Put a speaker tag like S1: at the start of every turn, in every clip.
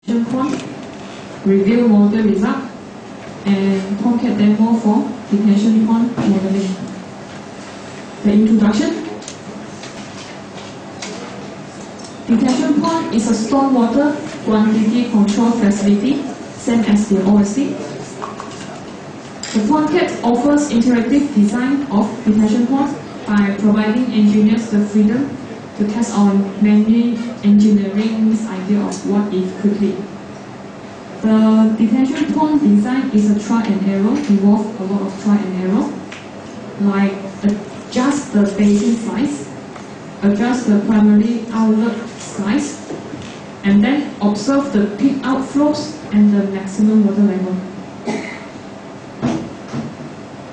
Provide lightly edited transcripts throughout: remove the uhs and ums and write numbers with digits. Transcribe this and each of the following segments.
S1: pond, review model result, and Tomcat demo for detention pond modeling. The introduction. Detention pond is a stormwater quantity control facility, same as the OSD. The Tomcat offers interactive design of detention ponds by providing engineers the freedom to test on many engineering's idea of what it could be. The detention pond design is a try and error, involves a lot of try and error, like adjust the basin size, adjust the primary outlet size, and then observe the peak outflows and the maximum water level.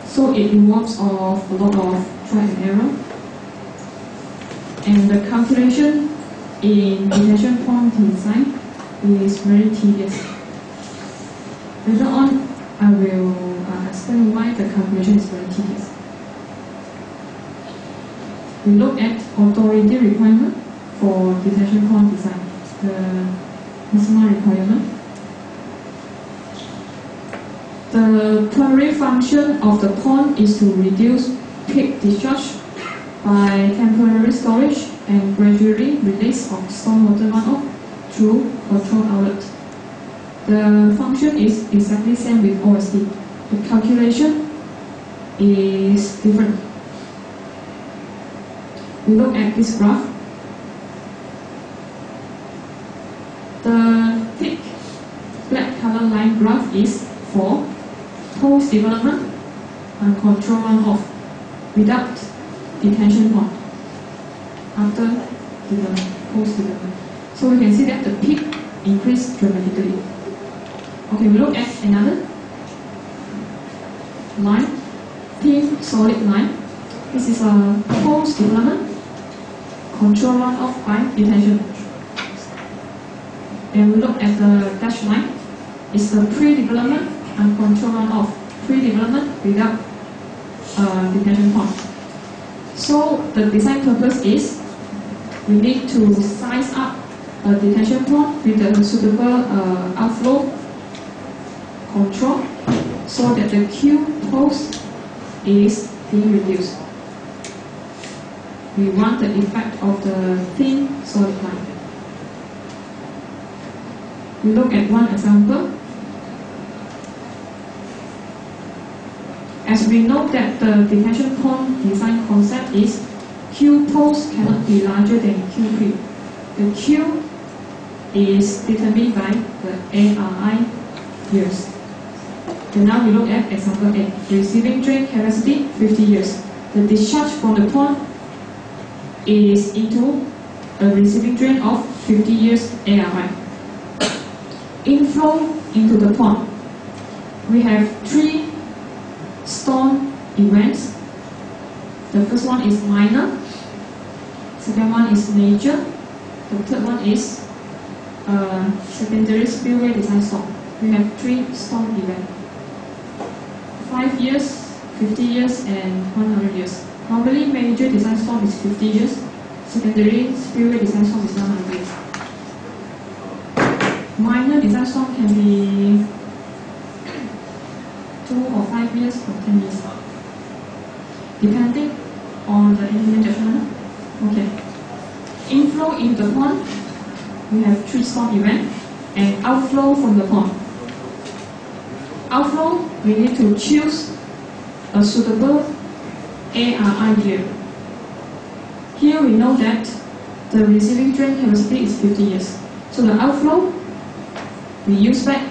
S1: So it involves a lot of try and error. And the calculation in detention pond design is very tedious. Later on, I will explain why the calculation is very tedious. We look at authority requirement for detention pond design, the NISMA requirement. The primary function of the pond is to reduce peak discharge by temporary storage and gradually release of stormwater runoff through control outlet. The function is exactly same with OSD. The calculation is different. We look at this graph. The thick black color line graph is for post development and control runoff without detention pond after development, post development. So we can see that the peak increased dramatically. Okay, we look at another line, thin solid line. This is a post development control runoff by detention. And we look at the dashed line. It's the pre-development and control runoff. Pre-development without detention pond. So the design purpose is we need to size up a detention pond with a suitable outflow control so that the Q post is being reduced. We want the effect of the thin solid line. We look at one example. As we know that the detention pond design concept is Q post cannot be larger than Q pre. The Q is determined by the ARI years. And now we look at example A. Receiving drain capacity 50 years. The discharge from the pond is into a receiving drain of 50 years ARI. Inflow into the pond. We have 3 storm events. The first one is minor, second one is major, the third one is secondary spillway design storm. We have 3 storm events. 5 years, 50 years, and 100 years. Normally major design storm is 50 years, secondary spillway design storm is 100 years. Minor design storm can be 2 or 5 years or 10 years, depending on the engineering judgment. Okay. Inflow in the pond, we have 3 storm events, and outflow from the pond. Outflow, we need to choose a suitable ARI year. Here we know that the receiving drain capacity is 50 years. So the outflow, we use back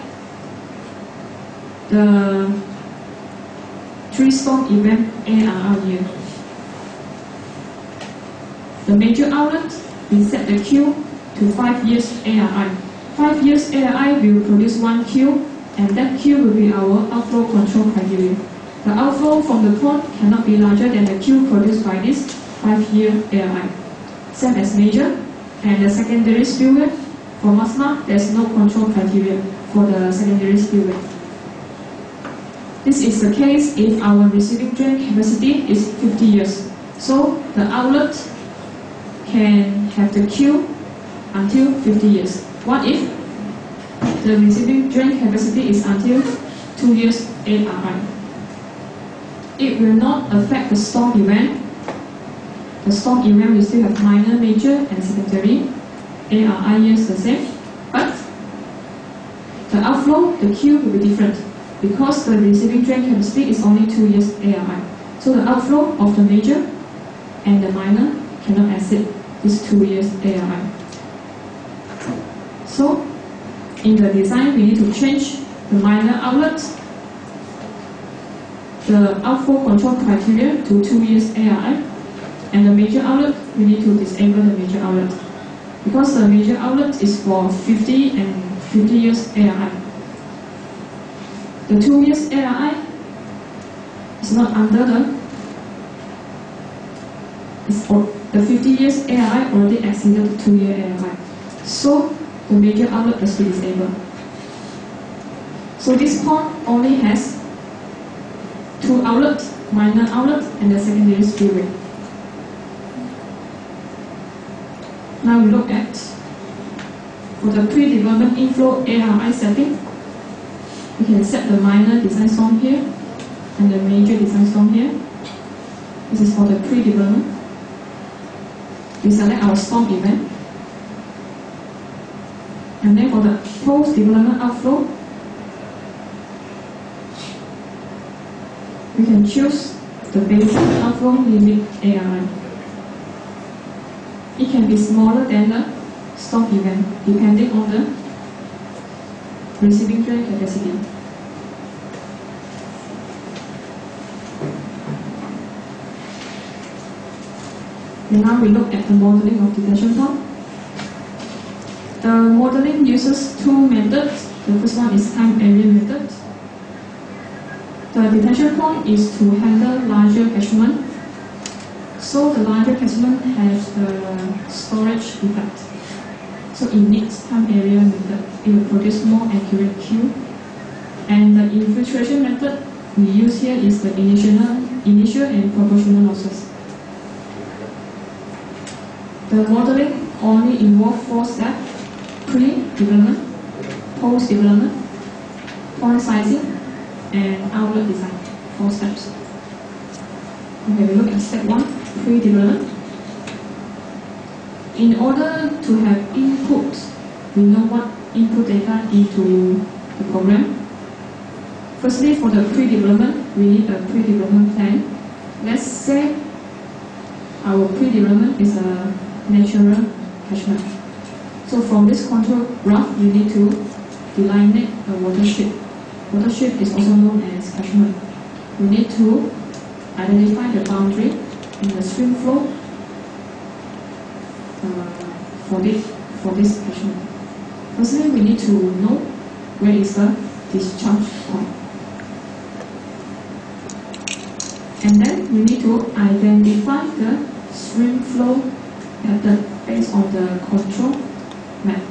S1: the 3 storm event ARI year. The major outlet, we set the Q to 5 years ARI. 5 years ARI will produce 1 Q, and that Q will be our outflow control criteria. The outflow from the pond cannot be larger than the Q produced by this 5-year ARI. Same as major, and the secondary spillway. For MASMA, there's no control criteria for the secondary spillway. This is the case if our receiving drain capacity is 50 years. So the outlet can have the Q until 50 years. What if the receiving drain capacity is until 2 years ARI. It will not affect the storm event. The storm event will still have minor, major, and secondary. ARI years the same, but the outflow, the Q will be different because the receiving drain capacity is only 2 years ARI. So the outflow of the major and the minor cannot exceed this 2 years ARI. So in the design, we need to change the minor outlet, the outflow control criteria to 2 years ARI, and the major outlet, we need to disable the major outlet because the major outlet is for 50 and 50 years ARI. The 2 years ARI is not under the 50 years ARI already exceeded the 2 year ARI. So the major outlet must be disabled. So this pond only has 2 outlets, minor outlet and the secondary spillway. Now we look at for the pre-development inflow ARI setting. We can set the minor design storm here and the major design storm here. This is for the pre-development. We select our storm event. And then for the post-development outflow, we can choose the basic outflow limit ARI. It can be smaller than the storm event, depending on the receiving drain capacity. And now we look at the modeling of detention pond. The modeling uses 2 methods. The first one is time area method. The detention pond is to handle larger catchment. So the larger catchment has the storage effect. So it needs time area method. It will produce more accurate Q. And the infiltration method we use here is the initial and proportional losses. The modeling only involves 4 steps: pre-development, post-development, pond sizing, and outlet design. 4 steps. Okay, we look at step 1, pre-development. In order to have input, we know what input data into the program. Firstly, for the pre-development, we need a pre-development plan. Let's say our pre-development is a natural catchment. So from this contour graph, we need to delineate a watershed. Watershed is also known as catchment. We need to identify the boundary in the stream flow for this catchment. Firstly, we need to know where is the discharge point. And then we need to identify the stream flow pattern based on the control map.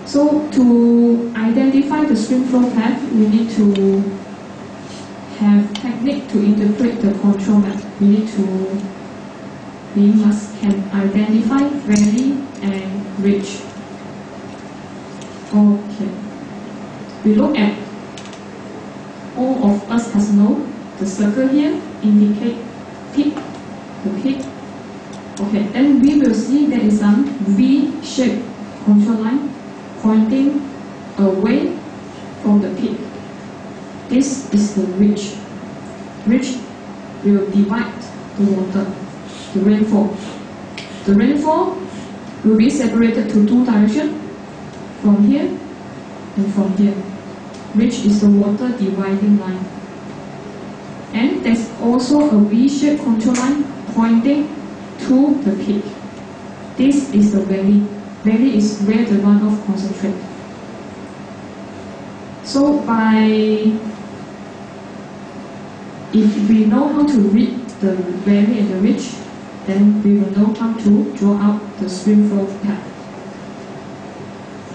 S1: So to identify the stream flow path, we need to have technique to interpret the control map. We must can identify valley and ridge. Okay. We look at all of us has know the circle here indicate peak, the peak. Okay, then we will see there is some V-shaped control line pointing away from the peak. This is the ridge. Ridge will divide the water, the rainfall. The rainfall will be separated to 2 directions, from here and from here. Ridge is the water dividing line. And there's also a V-shaped control line pointing to the peak. This is the valley. Valley is where the runoff concentrate. So if we know how to read the valley and the ridge, then we will know how to draw out the stream flow path.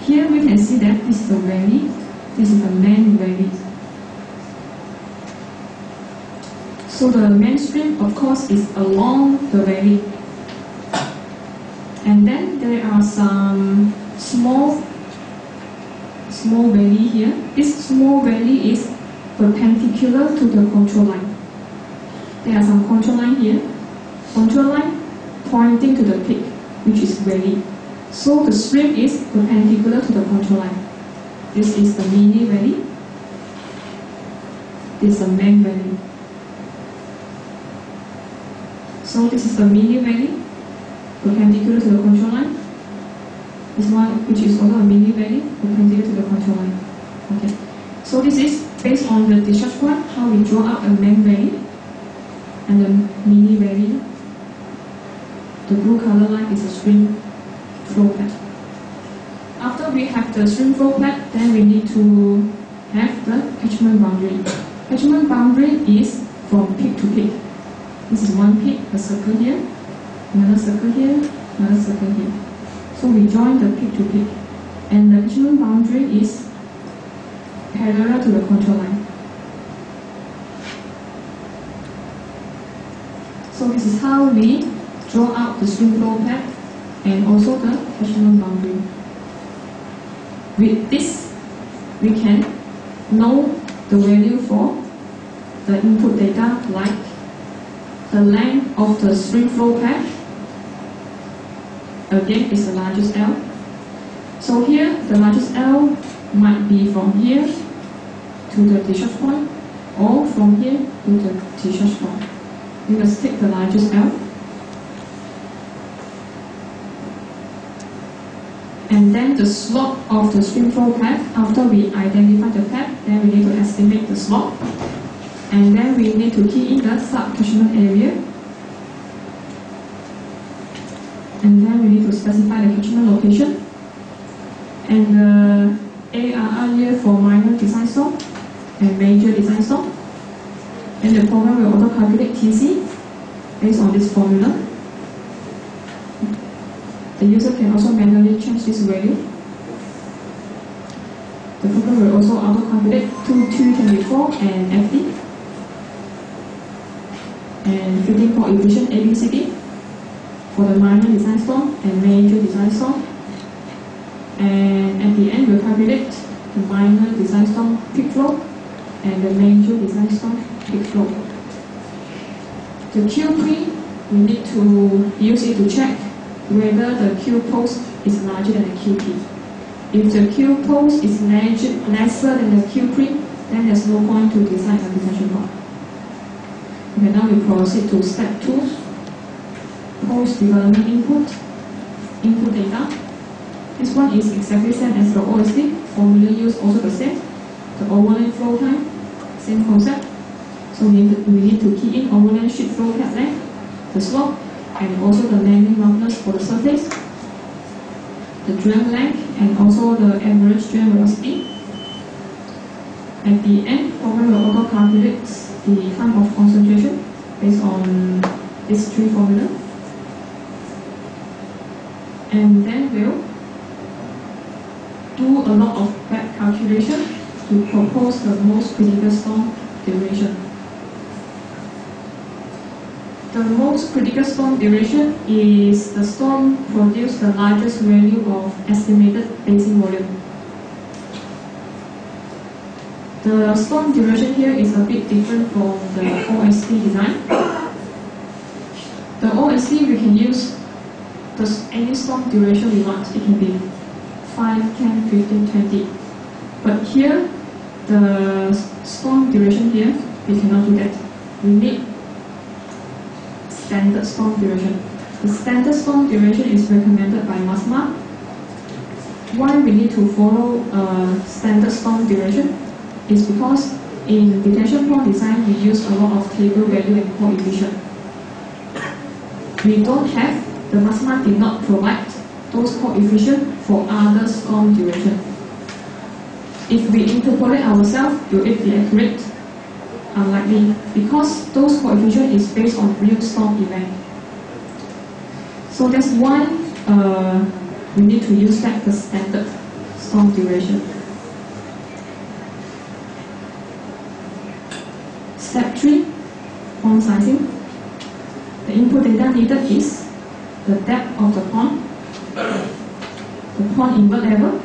S1: Here we can see that this is the valley. This is the main valley. So the main stream, of course, is along the valley. And then there are some small small valley here. This small valley is perpendicular to the control line. There are some control line here. Control line pointing to the peak, which is valley. So the stream is perpendicular to the control line. This is the mini valley. This is the main valley. So this is the mini valley, perpendicular to the control line. This one, which is also a mini valley, perpendicular to the control line. Okay. So this is based on the discharge point, how we draw out a main valley and the mini valley. The blue color line is a stream flow path. After we have the stream flow path, then we need to have the catchment boundary. Catchment boundary is from peak to peak. This is one peak, a circle here, another circle here, another circle here. So we join the peak to peak, and the catchment boundary is parallel to the control line. So this is how we draw out the stream flow path and also the catchment boundary. With this, we can know the value for the input data, like the length of the stream flow path, again, is the largest L. So here, the largest L might be from here to the discharge point, or from here to the discharge point. We must take the largest L. And then the slope of the stream flow path. After we identify the path, then we need to estimate the slope. And then we need to key in the sub-catchment area. And then we need to specify the catchment location. And the ARR here for minor design storm and major design storm. And the program will auto-calculate TC based on this formula. The user can also manually change this value. The program will also auto-calculate 224 and FD. And fitting coefficient ABCD for the minor design storm and major design storm. And at the end, we'll calculate the minor design storm peak flow and the major design storm peak flow. The QP, we need to use it to check whether the Q post is larger than the QP. If the Q post is lesser than the QP, then there's no point to design a detection point. Okay, now we proceed to step 2, post development input data. This one is exactly same as the OSD, formula used also the same. The overlay flow time, same concept. So we need to key in overlay sheet flow path length, the slope, and also the landing roughness for the surface, the drain length, and also the average drain velocity. At the end, program will auto calculate the time of concentration based on these 3 formula. And then we'll do a lot of back calculation to propose the most critical storm duration. The most critical storm duration is the storm produce the largest value of estimated basin volume. The storm duration here is a bit different from the OSD design. The OSD, we can use any storm duration we want. It can be 5, 10, 15, 20. But here, the storm duration here, we cannot do that. We need standard storm duration. The standard storm duration is recommended by MASMA. Why we need to follow standard storm duration is because in detection pond design, we use a lot of table value and coefficient. We don't have, the MASMA did not provide those coefficients for other storm duration. If we interpolate ourselves, will it be accurate? Unlikely, because those coefficients is based on real storm event. So that's why we need to use that the standard storm duration. Step 3, pond sizing. The input data needed is the depth of the pond, the pond invert level,